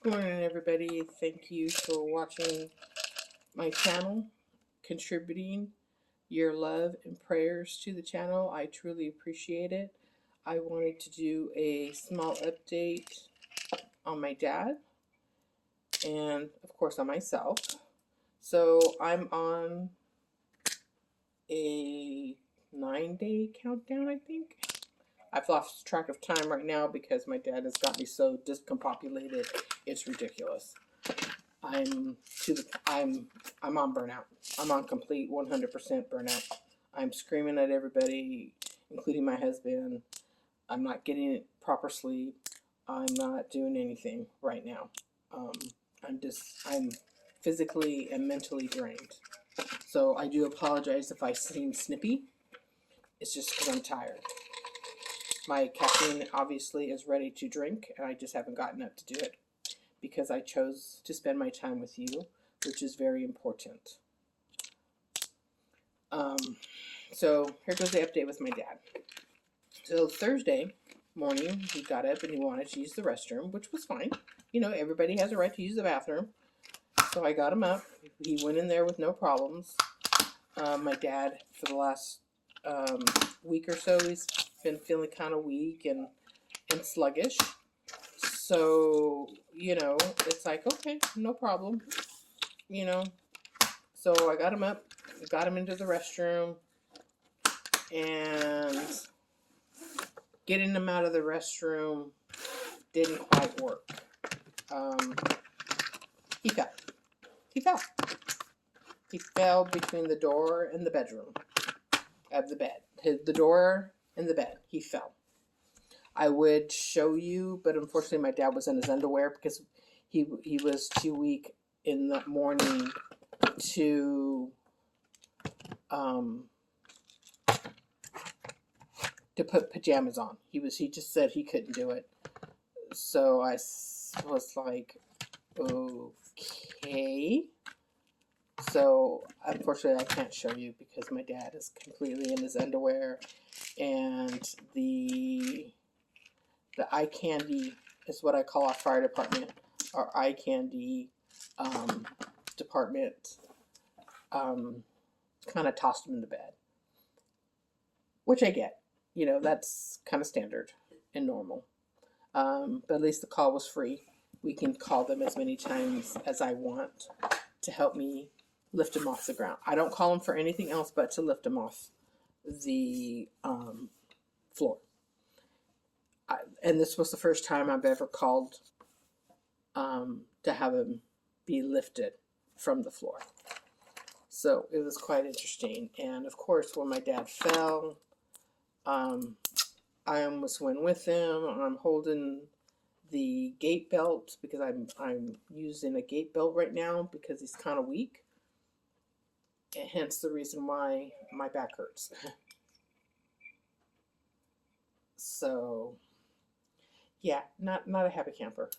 Good morning, everybody. Thank you for watching my channel, contributing your love and prayers to the channel. I truly appreciate it. I wanted to do a small update on my dad and, of course, on myself. So I'm on a 9-day countdown, I think. I've lost track of time right now because my dad has got me so discombobulated. It's ridiculous. I'm on burnout. I'm on complete 100% burnout. I'm screaming at everybody, including my husband. I'm not getting proper sleep. I'm not doing anything right now. Um, I'm physically and mentally drained. So I do apologize if I seem snippy. It's just because I'm tired. My caffeine obviously is ready to drink, and I just haven't gotten up to do it because I chose to spend my time with you, which is very important. So here goes the update with my dad. So Thursday morning, he got up and he wanted to use the restroom, which was fine. You know, everybody has a right to use the bathroom. So I got him up. He went in there with no problems. My dad, for the last week or so, he's been feeling kind of weak and sluggish. So, you know, it's like, okay, no problem. You know, so I got him up, got him into the restroom, and getting him out of the restroom didn't quite work. He fell. He fell. He fell between the door and the bedroom of the bed. The door and the bed. He fell. I would show you, but unfortunately my dad was in his underwear because he was too weak in the morning to put pajamas on. He just said he couldn't do it. So I was like, okay. So unfortunately I can't show you because my dad is completely in his underwear, and the eye candy is what I call our fire department. Our eye candy department kind of tossed him in the bed, which I get. You know, that's kind of standard and normal. But at least the call was free. We can call them as many times as I want to help me lift him off the ground. I don't call him for anything else but to lift him off the floor. And this was the first time I've ever called to have him be lifted from the floor. So it was quite interesting. And of course, when my dad fell, I almost went with him. I'm holding the gait belt because I'm using a gait belt right now because he's kind of weak. And hence the reason why my back hurts. So yeah, not a happy camper.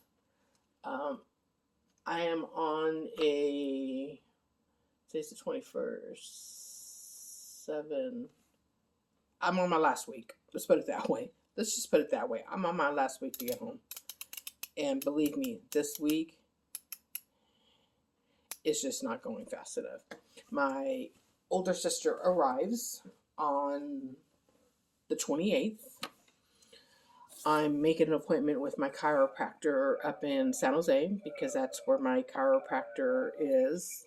I am on today's the 21st, 7. I'm on my last week. Let's put it that way. Let's just put it that way. I'm on my last week to get home. And believe me, this week is just not going fast enough. My older sister arrives on the 28th. I'm making an appointment with my chiropractor up in San Jose because that's where my chiropractor is.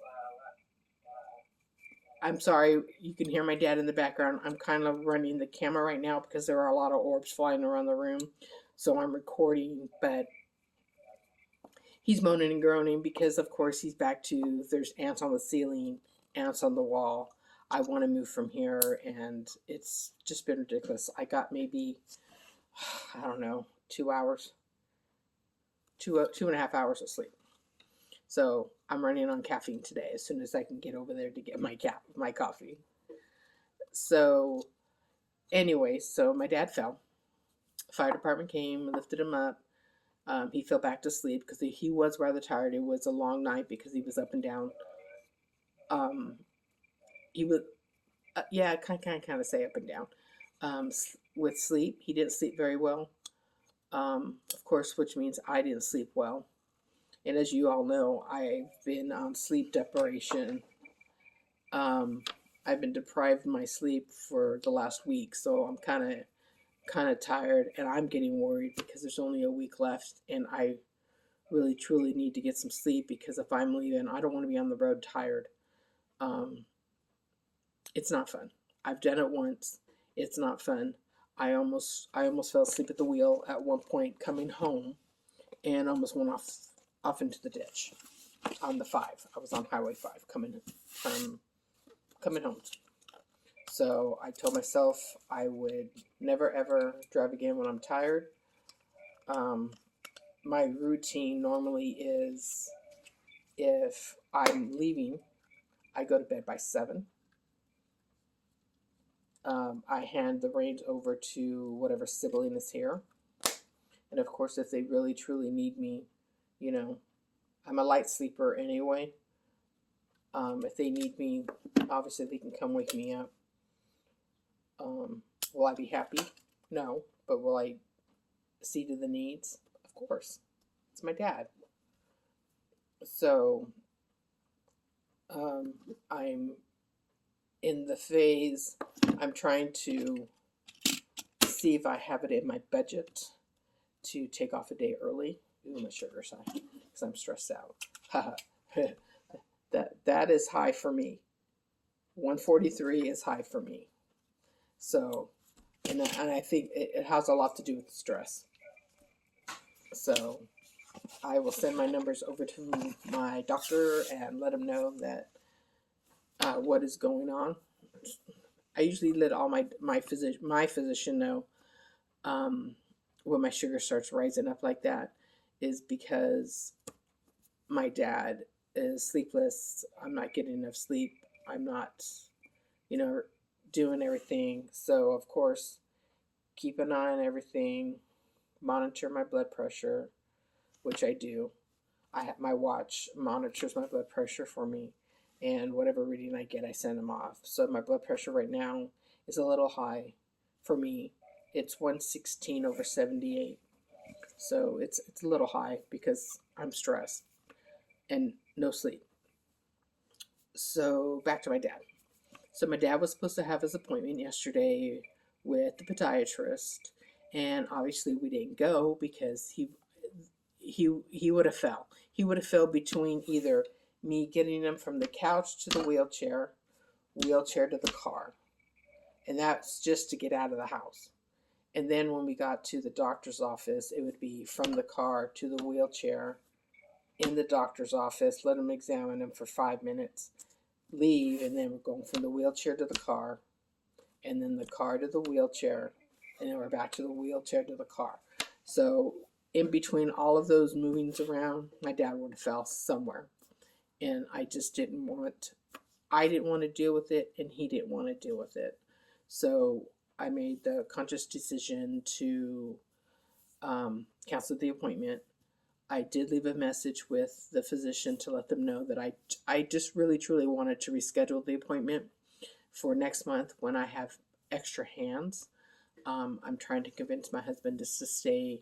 I'm sorry, you can hear my dad in the background. I'm kind of running the camera right now because there are a lot of orbs flying around the room. So I'm recording, but he's moaning and groaning because, of course, he's back to there's ants on the ceiling, ants on the wall. I want to move from here, and it's just been ridiculous. I got maybe, I don't know, 2 hours, two and a half hours of sleep. So I'm running on caffeine today as soon as I can get over there to get my coffee. So anyway, so my dad fell. Fire department came, lifted him up. He fell back to sleep because he was rather tired. It was a long night because he was up and down. He would, yeah, kind of say up and down. With sleep, he didn't sleep very well. Of course, which means I didn't sleep well. And as you all know, I've been on sleep deprivation. Um, I've been deprived of my sleep for the last week, so I'm kind of tired, and I'm getting worried because there's only a week left, and I really truly need to get some sleep because if I'm leaving, I don't want to be on the road tired. Um, it's not fun. I've done it once. It's not fun. I almost fell asleep at the wheel at one point coming home, and almost went off into the ditch on the 5. I was on Highway 5 coming home. So I told myself I would never ever drive again when I'm tired. Um, my routine normally is if I'm leaving, I go to bed by 7. I hand the reins over to whatever sibling is here. And of course, if they really truly need me, you know, I'm a light sleeper anyway. If they need me, obviously they can come wake me up. Will I be happy? No. But will I see to the needs? Of course. It's my dad. So I'm in the phase, I'm trying to see if I have it in my budget to take off a day early. Ooh, my sugar's high because I'm stressed out. that is high for me. 143 is high for me. So, and I think it has a lot to do with stress. So I will send my numbers over to my doctor and let him know that what is going on. I usually let all my physician know when my sugar starts rising up like that is because my dad is sleepless. I'm not getting enough sleep. I'm not, doing everything. So of course, keep an eye on everything. Monitor my blood pressure, which I do. I have my watch monitors my blood pressure for me, and whatever reading I get, I send them off. So my blood pressure right now is a little high for me. It's 116 over 78. So it's a little high because I'm stressed and no sleep. So back to my dad. So my dad was supposed to have his appointment yesterday with the podiatrist, and obviously we didn't go because he would have fell. He would have fell between either me getting him from the couch to the wheelchair to the car, and that's just to get out of the house. And then when we got to the doctor's office, it would be from the car to the wheelchair in the doctor's office, let him examine him for 5 minutes, leave, and then we're going from the wheelchair to the car, and then the car to the wheelchair, and then we're back to the wheelchair to the car. So in between all of those movings around, my dad would have fell somewhere. And I didn't want to deal with it, and he didn't want to deal with it. So I made the conscious decision to cancel the appointment. I did leave a message with the physician to let them know that I just really truly wanted to reschedule the appointment for next month when I have extra hands. I'm trying to convince my husband just to stay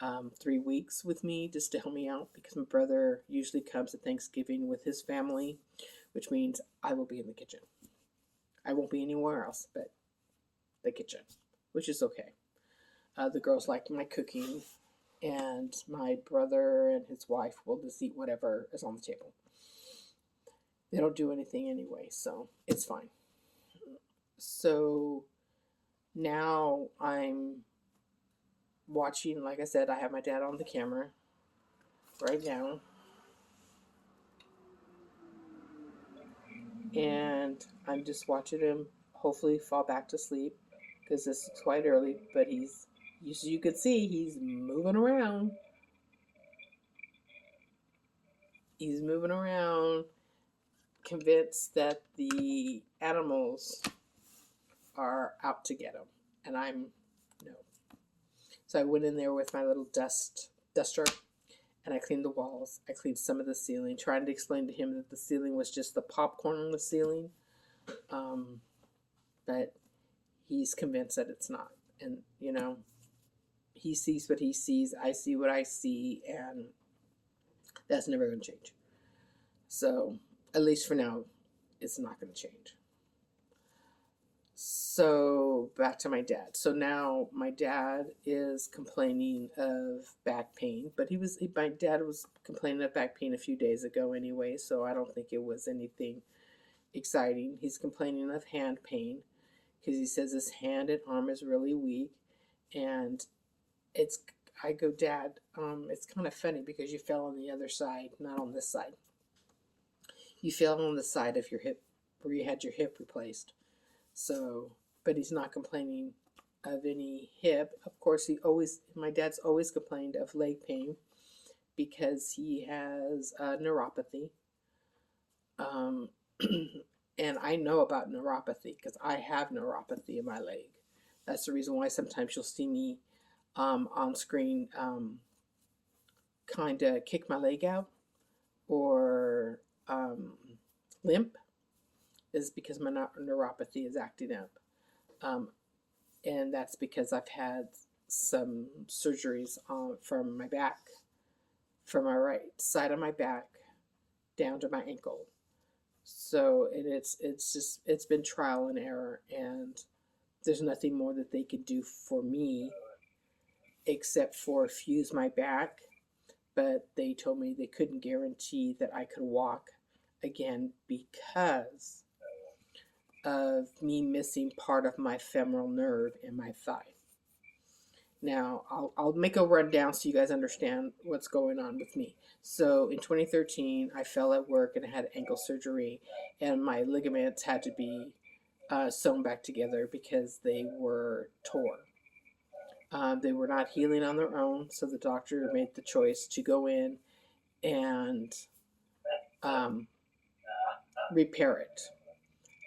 3 weeks with me just to help me out because my brother usually comes at Thanksgiving with his family, which means I will be in the kitchen. I won't be anywhere else but the kitchen, which is okay. The girls like my cooking, and my brother and his wife will just eat whatever is on the table. They don't do anything anyway, so it's fine. So now I'm watching, like I said, I have my dad on the camera right now. And I'm just watching him hopefully fall back to sleep because this is quite early, but he's, as you can see, he's moving around. He's moving around, convinced that the animals are out to get him. And I'm, no. So I went in there with my little duster, and I cleaned the walls. I cleaned some of the ceiling, trying to explain to him that the ceiling was just the popcorn on the ceiling. But he's convinced that it's not. And, he sees what he sees. I see what I see. And That's never going to change. So, at least for now, it's not going to change. So, back to my dad. So now my dad is complaining of back pain, but my dad was complaining of back pain a few days ago anyway, so I don't think it was anything exciting. He's complaining of hand pain because he says his hand and arm is really weak, and it's I go, Dad, it's kind of funny because you fell on the other side, not on this side. You fell on the side of your hip where you had your hip replaced. So, but he's not complaining of any hip. Of course, my dad's always complained of leg pain because he has neuropathy. And I know about neuropathy because I have neuropathy in my leg. That's the reason why sometimes you'll see me on screen kind of kick my leg out or limp, is because my neuropathy is acting up. And that's because I've had some surgeries from my back, from my right side of my back down to my ankle. So it's been trial and error, and there's nothing more that they could do for me except for fuse my back. But they told me they couldn't guarantee that I could walk again because of me missing part of my femoral nerve in my thigh. Now, I'll make a rundown so you guys understand what's going on with me. So in 2013, I fell at work and had ankle surgery, and my ligaments had to be sewn back together because they were torn. They were not healing on their own, so the doctor made the choice to go in and repair it.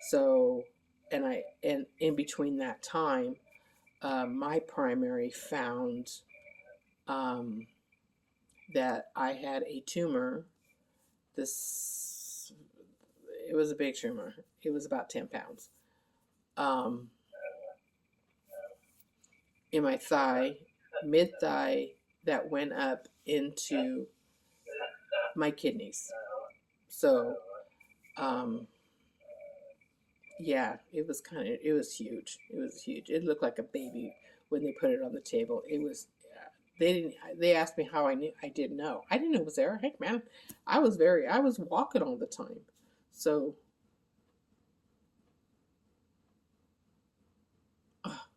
So, and in between that time, my primary found that I had a tumor. It was a big tumor. It was about 10 pounds. In my thigh, mid-thigh, that went up into my kidneys. So, yeah, it was huge. It was huge. It looked like a baby when they put it on the table. It was, they asked me how I knew. I didn't know. I didn't know it was there. Heck, man, I was walking all the time. So,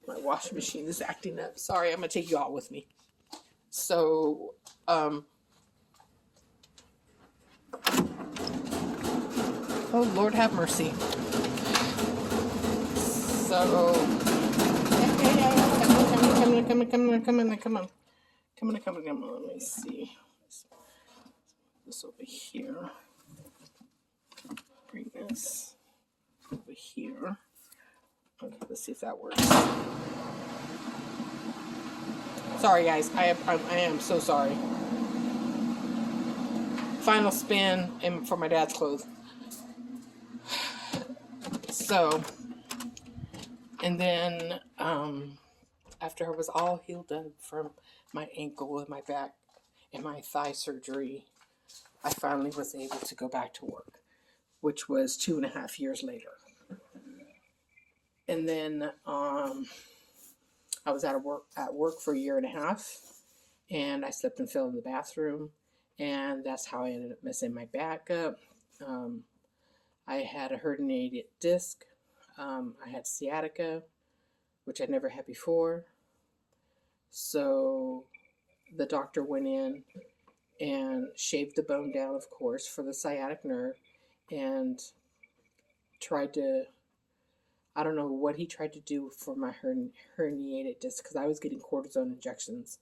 my washing machine is acting up. Sorry, I'm going to take you all with me. So, oh, Lord have mercy. So, come on. Let me see. This over here. Bring this over here. Okay, let's see if that works. Sorry, guys. I am so sorry. Final spin for my dad's clothes. So, and then after I was all healed up from my ankle and my back and my thigh surgery, I finally was able to go back to work, which was 2.5 years later. And then I was at work for 1.5 years, and I slipped and fell in the bathroom, and that's how I ended up messing my back up. I had a herniated disc. I had sciatica, which I'd never had before. So the doctor went in and shaved the bone down, of course, for the sciatic nerve, and tried to, I don't know what he tried to do for my herniated disc, because I was getting cortisone injections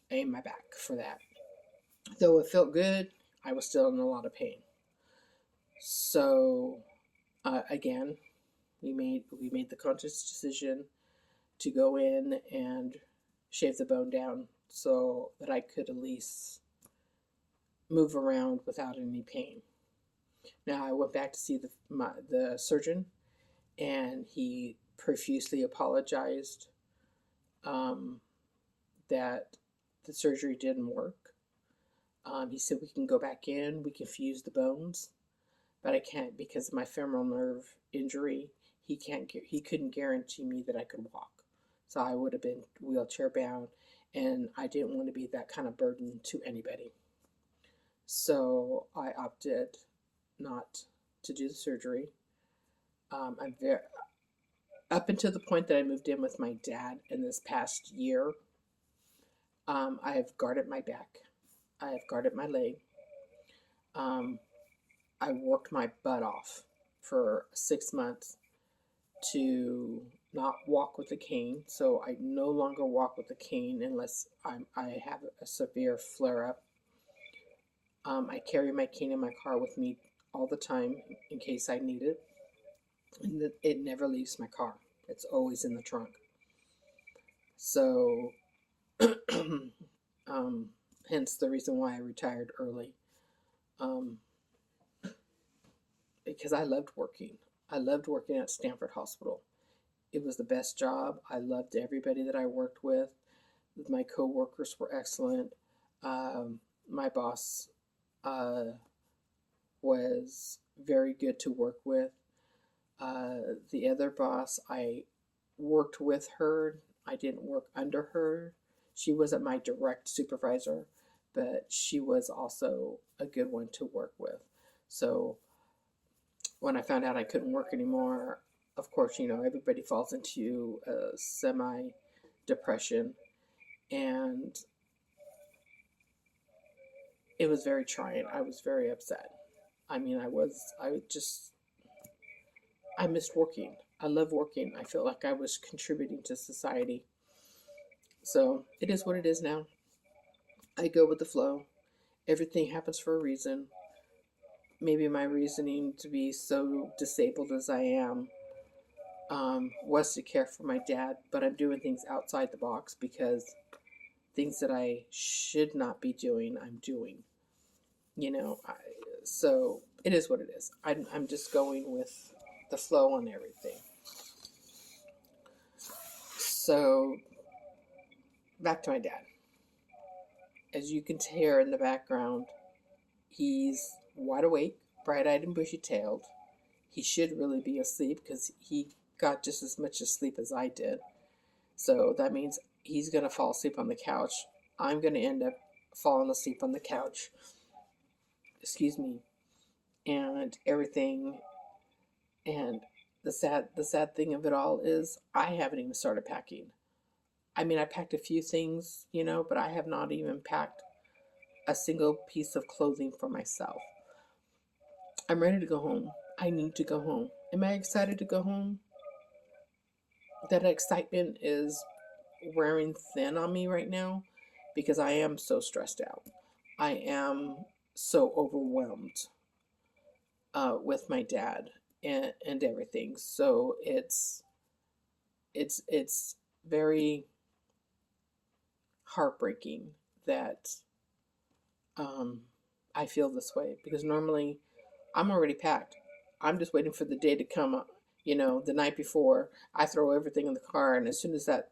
in my back for that. Though it felt good, I was still in a lot of pain. So again, we made the conscious decision to go in and shave the bone down so that I could at least move around without any pain. Now I went back to see the surgeon, and he profusely apologized that the surgery didn't work. He said we can go back in, we can fuse the bones, but I can't because of my femoral nerve injury. He couldn't guarantee me that I could walk. So I would have been wheelchair bound, and I didn't want to be that kind of burden to anybody. So I opted not to do the surgery. I'm very up until the point that I moved in with my dad in this past year. I have guarded my back. I have guarded my leg. Um, I worked my butt off for 6 months to not walk with a cane. So I no longer walk with a cane unless I have a severe flare up. I carry my cane in my car with me all the time in case I need it. And it never leaves my car. It's always in the trunk. So, hence the reason why I retired early. Because I loved working. I loved working at Stanford Hospital. It was the best job. I loved everybody that I worked with. My coworkers were excellent. My boss was very good to work with. The other boss, I worked with her. I didn't work under her. She wasn't my direct supervisor, but she was also a good one to work with. So when I found out I couldn't work anymore, of course, everybody falls into a semi-depression, and it was very trying. I was very upset. I missed working. I love working. I feel like I was contributing to society. So it is what it is now. I go with the flow. Everything happens for a reason. Maybe my reasoning to be so disabled as I am was to care for my dad, but I'm doing things outside the box because things that I should not be doing, I'm doing. So it is what it is. I'm just going with the flow on everything. So back to my dad. As you can hear in the background, he's wide awake, bright-eyed and bushy-tailed. He should really be asleep because he got just as much sleep as I did. So that means he's going to fall asleep on the couch. I'm going to end up falling asleep on the couch. Excuse me. And everything. And the sad thing of it all is I haven't even started packing. I mean, I packed a few things, but I have not even packed a single piece of clothing for myself. I'm ready to go home. I need to go home. Am I excited to go home? That excitement is wearing thin on me right now because I am so stressed out. I am so overwhelmed with my dad and everything. So it's very heartbreaking that I feel this way because normally I'm already packed. I'm just waiting for the day to come up. The night before, I throw everything in the car, and as soon as that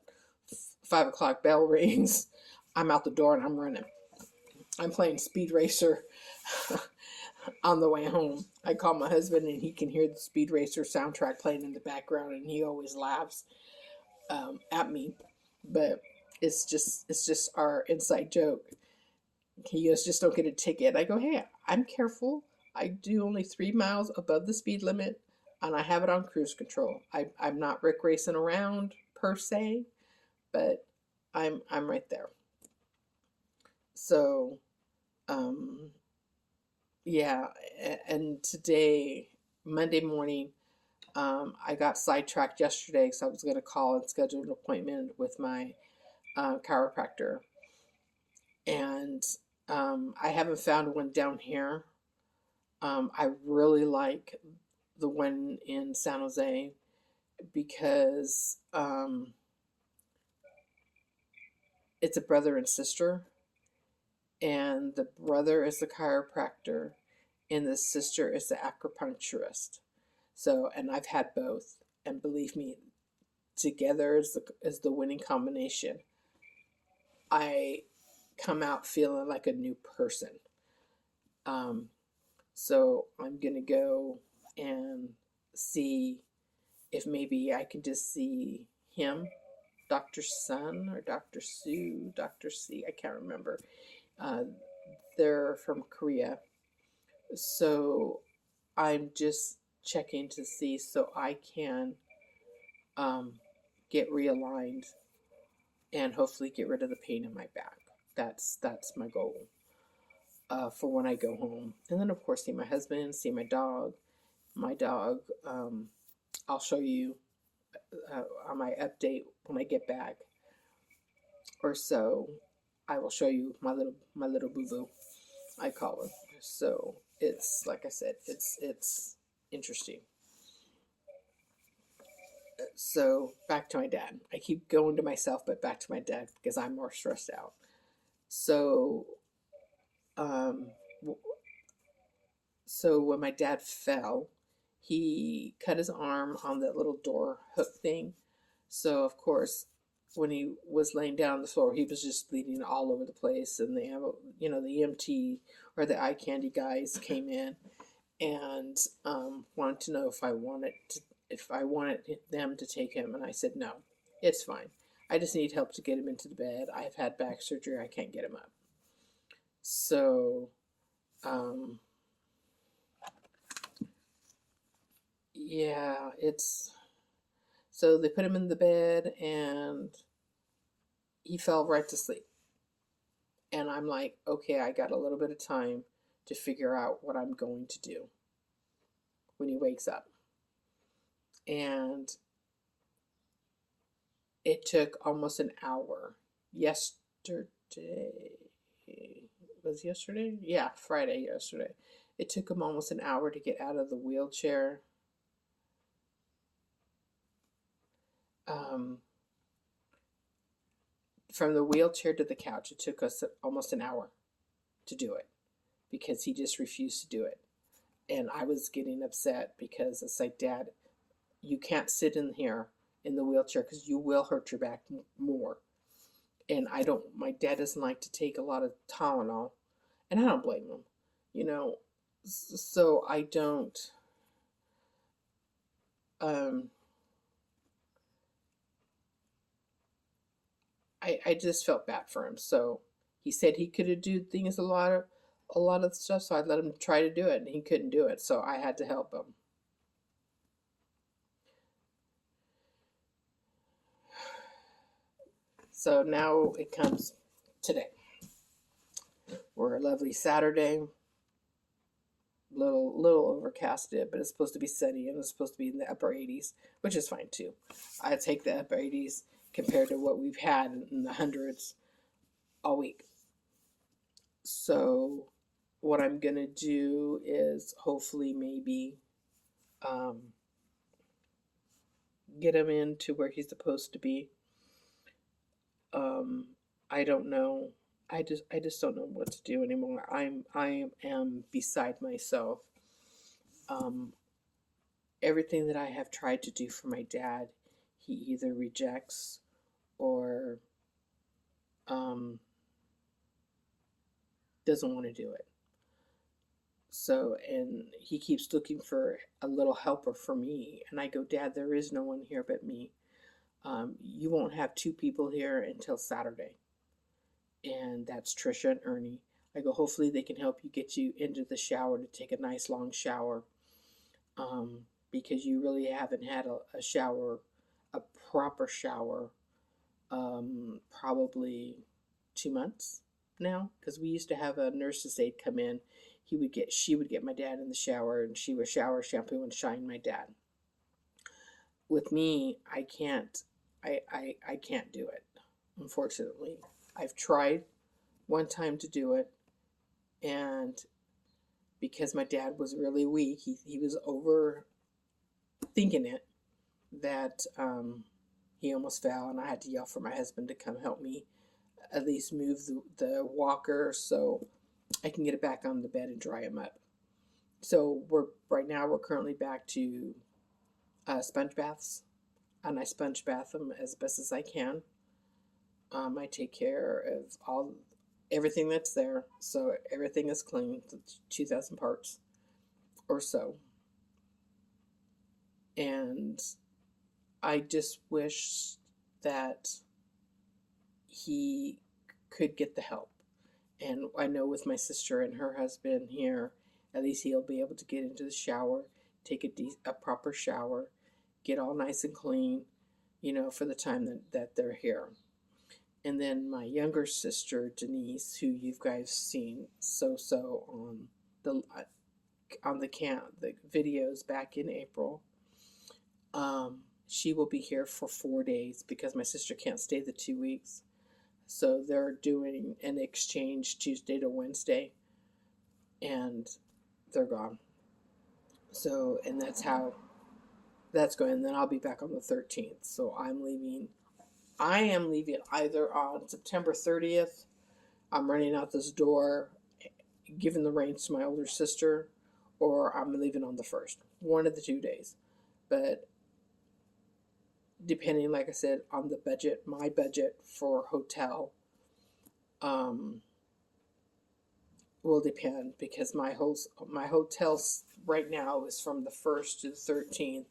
5 o'clock bell rings, I'm out the door and I'm running. I'm playing Speed Racer on the way home. I call my husband, and he can hear the Speed Racer soundtrack playing in the background, and he always laughs at me. But it's just our inside joke. He goes, "Just don't get a ticket." I go, "Hey, I'm careful. I do only 3 miles above the speed limit, and I have it on cruise control. I'm not Rick racing around per se, but I'm right there." So, yeah. And today, Monday morning, I got sidetracked yesterday because I was going to call and schedule an appointment with my chiropractor, and I haven't found one down here. I really like the one in San Jose because it's a brother and sister, and the brother is the chiropractor, and the sister is the acupuncturist. So, and I've had both, and believe me, together is the winning combination. I come out feeling like a new person. Um, so I'm going to go and see if maybe I can just see him, Dr. Sun or Dr. Sue, Dr. C, I can't remember. Uh, they're from Korea. So I'm just checking to see so I can um, get realigned and hopefully get rid of the pain in my back. That's my goal for when I go home. And then of course see my husband, see my dog. My dog, I'll show you on my update when I get back or so. I will show you my little boo boo. I call her. So it's like I said, it's interesting. So back to my dad. I keep going to myself, but back to my dad because I'm more stressed out. So, um, so when my dad fell, he cut his arm on that little door hook thing. So of course, when he was laying down on the floor, he was just bleeding all over the place, and the EMT or the eye candy guys came in and wanted to know if I wanted them to take him, and I said no, it's fine. I just need help to get him into the bed. I've had back surgery. I can't get him up. So, um, yeah, it's so they put him in the bed and he fell right to sleep. And I'm like, okay, I got a little bit of time to figure out what I'm going to do when he wakes up. And it took almost an hour. Yesterday, was yesterday? Yeah, Friday, yesterday. It took him almost an hour to get out of the wheelchair. Um, from the wheelchair to the couch, it took us almost an hour to do it because he just refused to do it. And I was getting upset because it's like, Dad, you can't sit in here in the wheelchair because you will hurt your back more. And my dad doesn't like to take a lot of Tylenol, and I don't blame him, you know. So I don't, um, I just felt bad for him. So he said he could do things a lot of stuff. So I let him try to do it, and he couldn't do it. So I had to help him. So now it comes today. We're a lovely Saturday. Little overcasted, but it's supposed to be sunny and it's supposed to be in the upper 80s, which is fine too. I take the upper 80s compared to what we've had in the hundreds all week. So what I'm gonna do is hopefully maybe um, get him into where he's supposed to be. Um, I don't know. I just don't know what to do anymore. I am beside myself. Um, Everything that I have tried to do for my dad, he either rejects or um, doesn't want to do it. So, and he keeps looking for a little helper for me. And I go, Dad, there is no one here but me. You won't have two people here until Saturday. And that's Trisha and Ernie. I go, hopefully they can help you get you into the shower to take a nice long shower. Because you really haven't had a shower, a proper shower, probably 2 months now. Because we used to have a nurse's aide come in. She would get my dad in the shower, and she would shower, shampoo, and shine my dad. With me, I can't. I can't do it. Unfortunately, I've tried one time to do it, and because my dad was really weak, he was over thinking it, that he almost fell, and I had to yell for my husband to come help me at least move the walker so I can get it back on the bed and dry him up. So we're currently back to sponge baths, and I sponge bath him as best as I can. I take care of everything that's there. So everything is clean, 2,000 parts or so. And I just wish that he could get the help. And I know with my sister and her husband here, at least he'll be able to get into the shower, take a proper shower, get all nice and clean, for the time that they're here. And then my younger sister, Denise, who you guys seen on the the videos back in April, she will be here for 4 days because my sister can't stay the 2 weeks. So they're doing an exchange Tuesday to Wednesday, and they're gone. So, and that's how that's going. And then I'll be back on the 13th. So I am leaving either on September 30th. I'm running out this door, giving the reins to my older sister, or I'm leaving on the 1st. One of the 2 days. But depending, like I said, on the budget, my budget for hotel will depend, because my hotel right now is from the 1st to the 13th,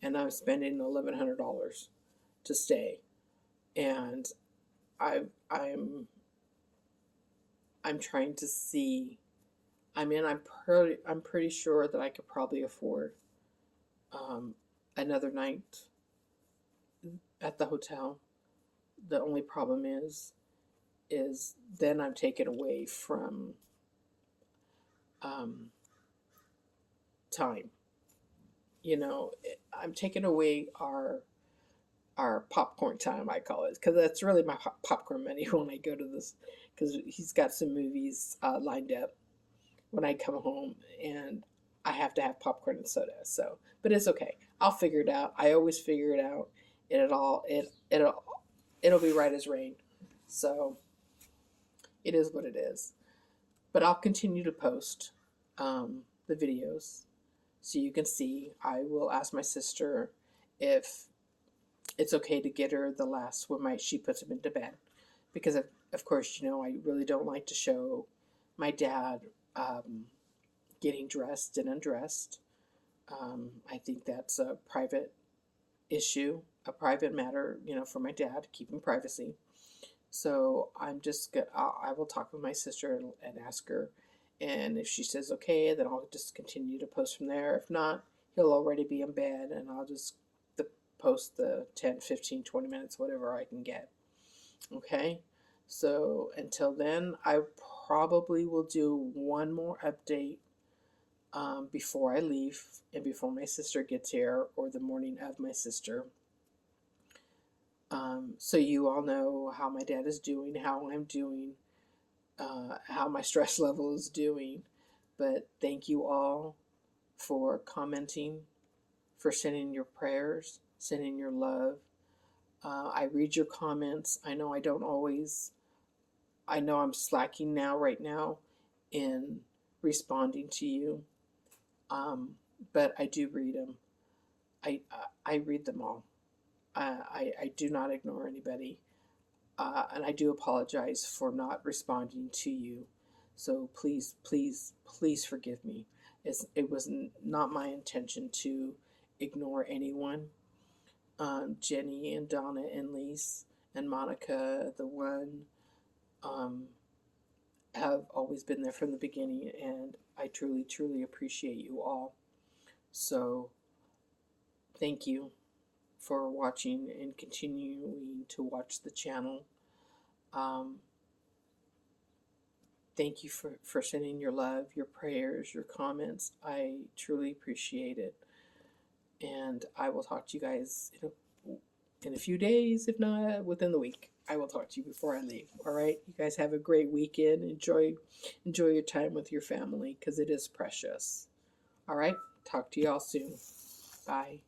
and I'm spending $1,100 to stay, and I'm trying to see. I'm pretty sure that I could probably afford another night at the hotel. The only problem is then I'm taken away from time. I'm taking away our popcorn time, I call it, because that's really my popcorn money when I go to this, because he's got some movies lined up when I come home, and I have to have popcorn and soda. So, but it's okay. I'll figure it out. I always figure it out. It'll be right as rain. So it is what it is. But I'll continue to post the videos so you can see. I will ask my sister if it's okay to get her the last when she puts him into bed, because of course, I really don't like to show my dad getting dressed and undressed. I think that's a private issue, a private matter, for my dad, keeping privacy. So I will talk with my sister and ask her, and if she says okay, then I'll just continue to post from there. If not, he'll already be in bed, and I'll just post the 10, 15, 20 minutes, whatever I can get. Okay? So until then, I probably will do one more update before I leave and before my sister gets here, or the morning of my sister. So you all know how my dad is doing, how I'm doing, how my stress level is doing. But thank you all for commenting, for sending your prayers, sending your love. I read your comments. I know I'm slacking right now in responding to you. But I do read them. I read them all. I do not ignore anybody. And I do apologize for not responding to you. So please, please, please forgive me. It was not my intention to ignore anyone. Jenny and Donna and Lise and Monica, the one, have always been there from the beginning, and I truly, truly appreciate you all. So thank you for watching and continuing to watch the channel. Thank you for sending your love, your prayers, your comments. I truly appreciate it. And I will talk to you guys in a few days, if not within the week. I will talk to you before I leave. All right? You guys have a great weekend. Enjoy your time with your family, because it is precious. All right? Talk to you all soon. Bye.